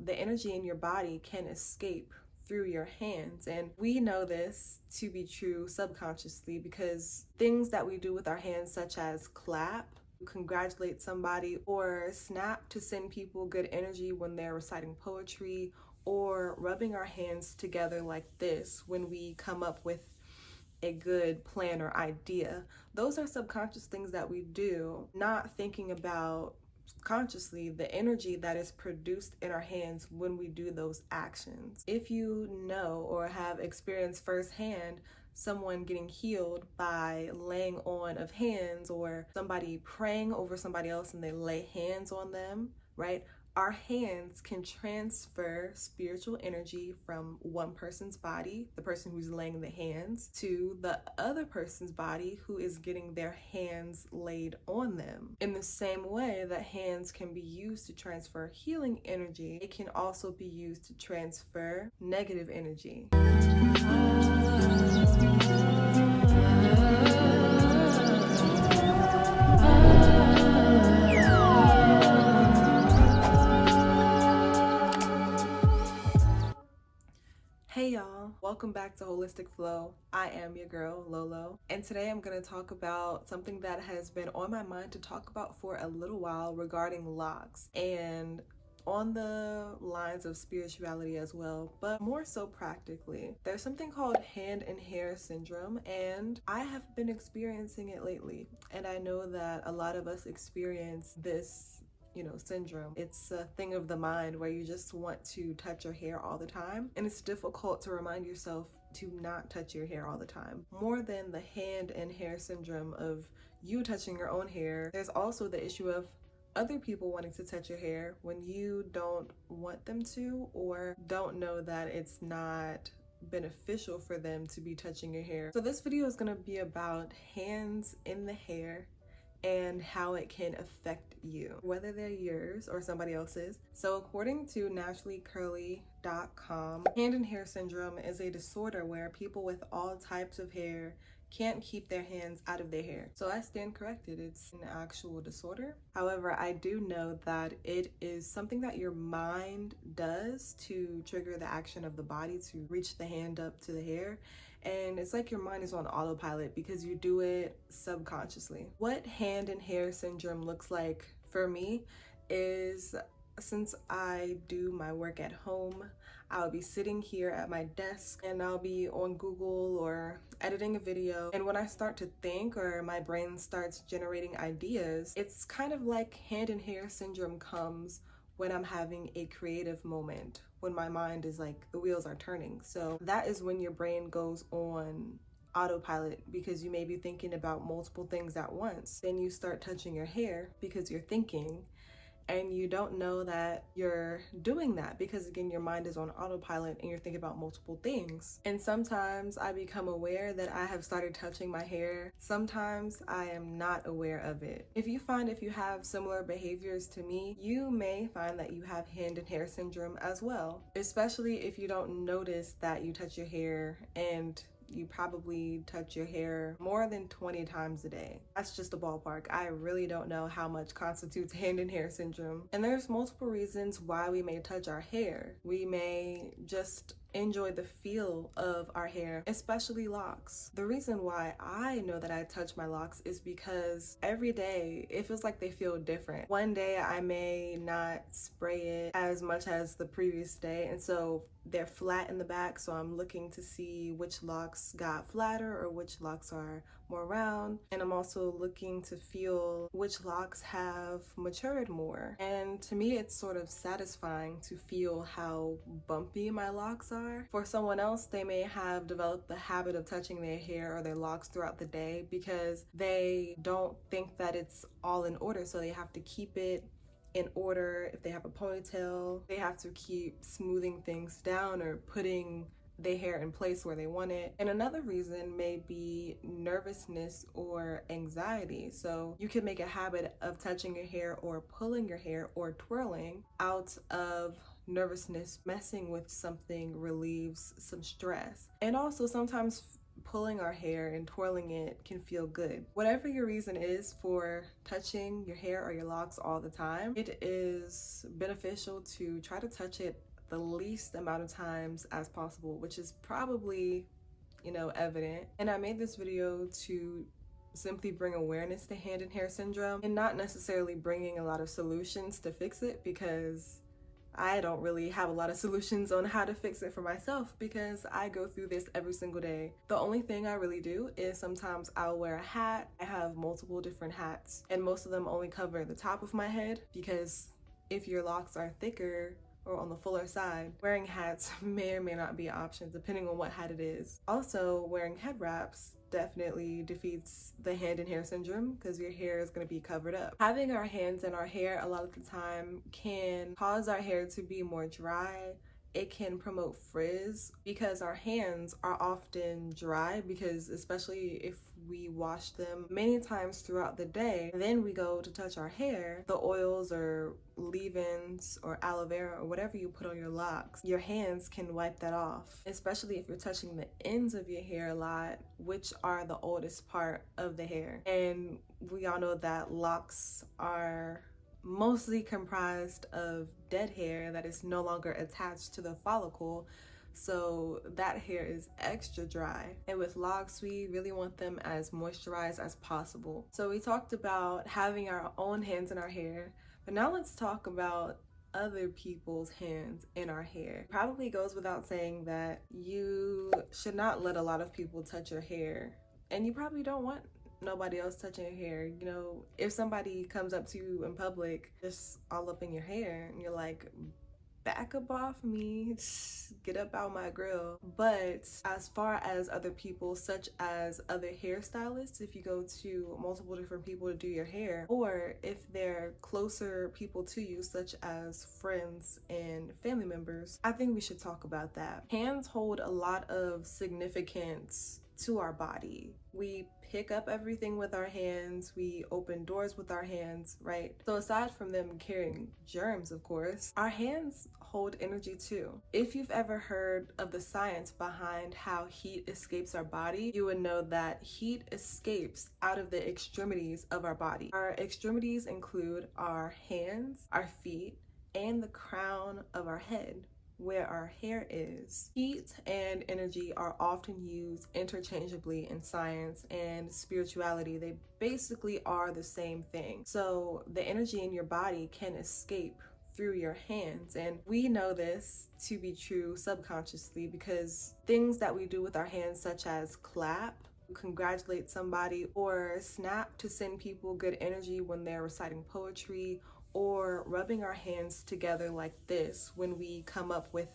the energy in your body can escape through your hands. And we know this to be true subconsciously because things that we do with our hands, such as clap, congratulate somebody, or snap to send people good energy when they're reciting poetry, or rubbing our hands together like this when we come up with a good plan or idea. Those are subconscious things that we do, not thinking about consciously the energy that is produced in our hands when we do those actions. If you know or have experienced firsthand someone getting healed by laying on of hands, or somebody praying over somebody else and they lay hands on them, right? Our hands can transfer spiritual energy from one person's body, the person who's laying the hands, to the other person's body who is getting their hands laid on them. In the same way that hands can be used to transfer healing energy, it can also be used to transfer negative energy. Hey y'all, welcome back to Holistic Flow. I am your girl, Lolo, and today I'm going to talk about something that has been on my mind to talk about for a little while regarding Locs, and on the lines of spirituality as well, but more so practically. There's something called hand and hair syndrome, and I have been experiencing it lately, and I know that a lot of us experience this syndrome. It's a thing of the mind where you just want to touch your hair all the time, and it's difficult to remind yourself to not touch your hair all the time. More than the hand and hair syndrome of you touching your own hair, there's also the issue of other people wanting to touch your hair when you don't want them to, or don't know that it's not beneficial for them to be touching your hair. So this video is going to be about hands in the hair and how it can affect you, whether they're yours or somebody else's. So according to naturallycurly.com, hand and hair syndrome is a disorder where people with all types of hair can't keep their hands out of their hair. So I stand corrected, it's an actual disorder. However, I do know that it is something that your mind does to trigger the action of the body to reach the hand up to the hair. And it's like your mind is on autopilot because you do it subconsciously. What hand and hair syndrome looks like for me is, since I do my work at home, I'll be sitting here at my desk and I'll be on Google or editing a video. And when I start to think, or my brain starts generating ideas, it's kind of like hand and hair syndrome comes when I'm having a creative moment, when my mind is like, the wheels are turning. So that is when your brain goes on autopilot because you may be thinking about multiple things at once. Then you start touching your hair because you're thinking, and you don't know that you're doing that because, again, your mind is on autopilot and you're thinking about multiple things. And sometimes I become aware that I have started touching my hair. Sometimes I am not aware of it. If you have similar behaviors to me, you may find that you have hand and hair syndrome as well, especially if you don't notice that you touch your hair, and you probably touch your hair more than 20 times a day. That's just a ballpark. I really don't know how much constitutes hand and hair syndrome. And there's multiple reasons why we may touch our hair. We may just enjoy the feel of our hair, especially locks. The reason why I know that I touch my locks is because every day it feels like they feel different. One day I may not spray it as much as the previous day, and so they're flat in the back, so I'm looking to see which locks got flatter or which locks are more round. And I'm also looking to feel which locks have matured more. And to me, it's sort of satisfying to feel how bumpy my locks are. For someone else, they may have developed the habit of touching their hair or their locks throughout the day because they don't think that it's all in order, so they have to keep it in order. If they have a ponytail, they have to keep smoothing things down or putting their hair in place where they want it. And another reason may be nervousness or anxiety. So you can make a habit of touching your hair or pulling your hair or twirling out of nervousness. Messing with something relieves some stress. And also sometimes pulling our hair and twirling it can feel good. Whatever your reason is for touching your hair or your locks all the time, it is beneficial to try to touch it the least amount of times as possible, which is probably, evident. And I made this video to simply bring awareness to hand and hair syndrome and not necessarily bringing a lot of solutions to fix it, because I don't really have a lot of solutions on how to fix it for myself, because I go through this every single day. The only thing I really do is sometimes I'll wear a hat. I have multiple different hats, and most of them only cover the top of my head, because if your locks are thicker or on the fuller side, wearing hats may or may not be an option depending on what hat it is. Also, wearing head wraps definitely defeats the hand and hair syndrome, because your hair is going to be covered up. Having our hands in our hair a lot of the time can cause our hair to be more dry. It can promote frizz because our hands are often dry, because especially if we wash them many times throughout the day, and then we go to touch our hair, the oils or leave-ins or aloe vera or whatever you put on your locks, your hands can wipe that off, especially if you're touching the ends of your hair a lot, which are the oldest part of the hair. And we all know that locks are mostly comprised of dead hair that is no longer attached to the follicle, so that hair is extra dry. And with locks, we really want them as moisturized as possible. So we talked about having our own hands in our hair, but now let's talk about other people's hands in our hair. It probably goes without saying that you should not let a lot of people touch your hair, and you probably don't want nobody else touching your hair. If somebody comes up to you in public just all up in your hair and you're like, back up off me, get up out my grill. But as far as other people, such as other hairstylists, if you go to multiple different people to do your hair, or if they're closer people to you, such as friends and family members, I think we should talk about that. Hands hold a lot of significance to our body. We pick up everything with our hands, we open doors with our hands, right? So aside from them carrying germs, of course, our hands hold energy too. If you've ever heard of the science behind how heat escapes our body, you would know that heat escapes out of the extremities of our body. Our extremities include our hands, our feet, and the crown of our head, where our hair is. Heat and energy are often used interchangeably in science and spirituality. They basically are the same thing. So the energy in your body can escape through your hands, and we know this to be true subconsciously, because things that we do with our hands, such as clap, congratulate somebody, or snap to send people good energy when they're reciting poetry, or rubbing our hands together like this when we come up with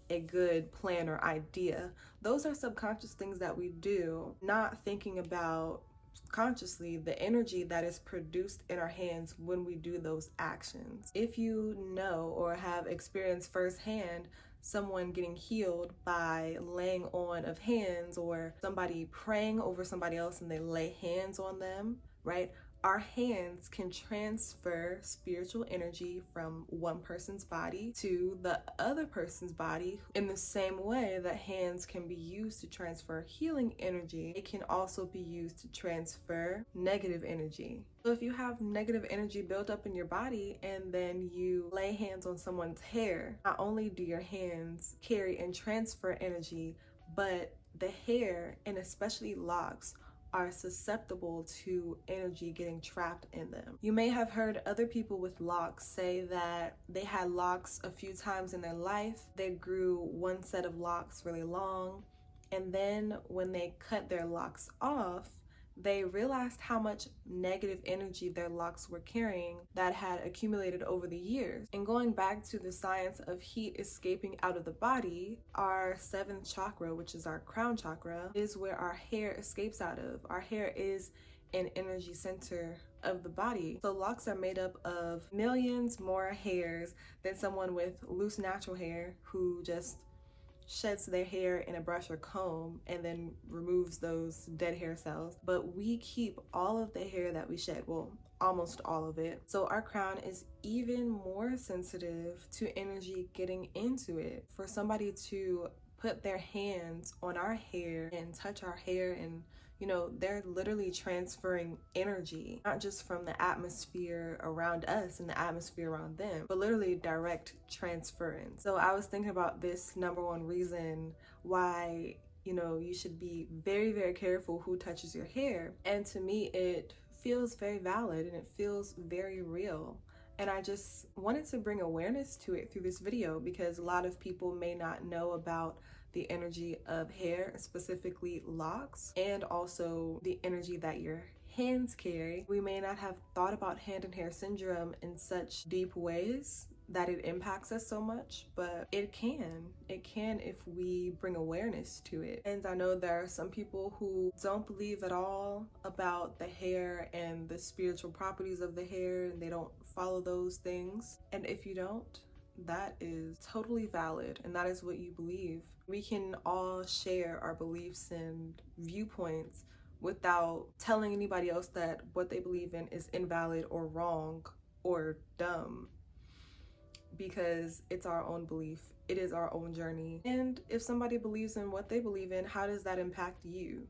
a good plan or idea. Those are subconscious things that we do, not thinking about consciously the energy that is produced in our hands when we do those actions. If you know or have experienced firsthand someone getting healed by laying on of hands, or somebody praying over somebody else and they lay hands on them, right? Our hands can transfer spiritual energy from one person's body to the other person's body. In the same way that hands can be used to transfer healing energy, it can also be used to transfer negative energy. So if you have negative energy built up in your body and then you lay hands on someone's hair, not only do your hands carry and transfer energy, but the hair, and especially locks, are susceptible to energy getting trapped in them. You may have heard other people with locks say that they had locks a few times in their life. They grew one set of locks really long, and then when they cut their locks off, they realized how much negative energy their locks were carrying that had accumulated over the years. And going back to the science of heat escaping out of the body, our seventh chakra, which is our crown chakra, is where our hair escapes out of. Our hair is an energy center of the body. So locks are made up of millions more hairs than someone with loose natural hair who just sheds their hair in a brush or comb and then removes those dead hair cells. But we keep all of the hair that we shed, well, almost all of it. So our crown is even more sensitive to energy getting into it. For somebody to put their hands on our hair and touch our hair, and they're literally transferring energy, not just from the atmosphere around us and the atmosphere around them, but literally direct transference. So I was thinking about this number one reason why you should be very, very careful who touches your hair. And to me, it feels very valid and it feels very real. And I just wanted to bring awareness to it through this video, because a lot of people may not know about the energy of hair, specifically locks, and also the energy that your hands carry. We may not have thought about hand and hair syndrome in such deep ways that it impacts us so much, but it can if we bring awareness to it. And I know there are some people who don't believe at all about the hair and the spiritual properties of the hair, and they don't follow those things. And if you don't, that is totally valid, and that is what you believe. We can all share our beliefs and viewpoints without telling anybody else that what they believe in is invalid or wrong or dumb, because it's our own belief, it is our own journey. And if somebody believes in what they believe in, how does that impact you?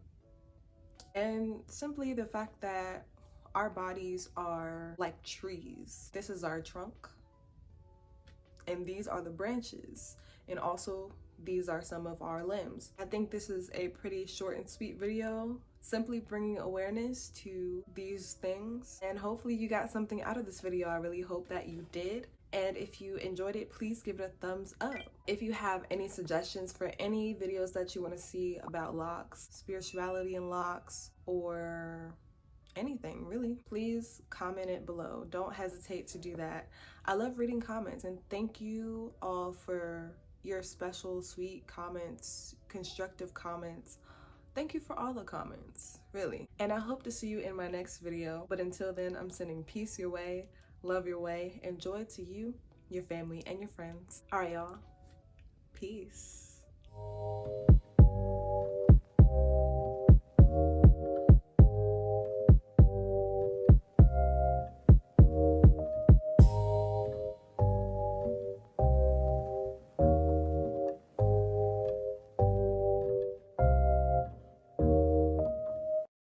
And simply the fact that our bodies are like trees. This is our trunk, and these are the branches, and also these are some of our limbs. I think this is a pretty short and sweet video, simply bringing awareness to these things, and hopefully you got something out of this video. I really hope that you did. And if you enjoyed it, please give it a thumbs up. If you have any suggestions for any videos that you want to see about locks, spirituality and locks, or anything really, please comment it below. Don't hesitate to do that. I love reading comments, and thank you all for your special sweet comments, constructive comments. Thank you for all the comments, really. And I hope to see you in my next video. But until then, I'm sending peace your way, love your way, and joy to you, your family, and your friends. All right, y'all. Peace.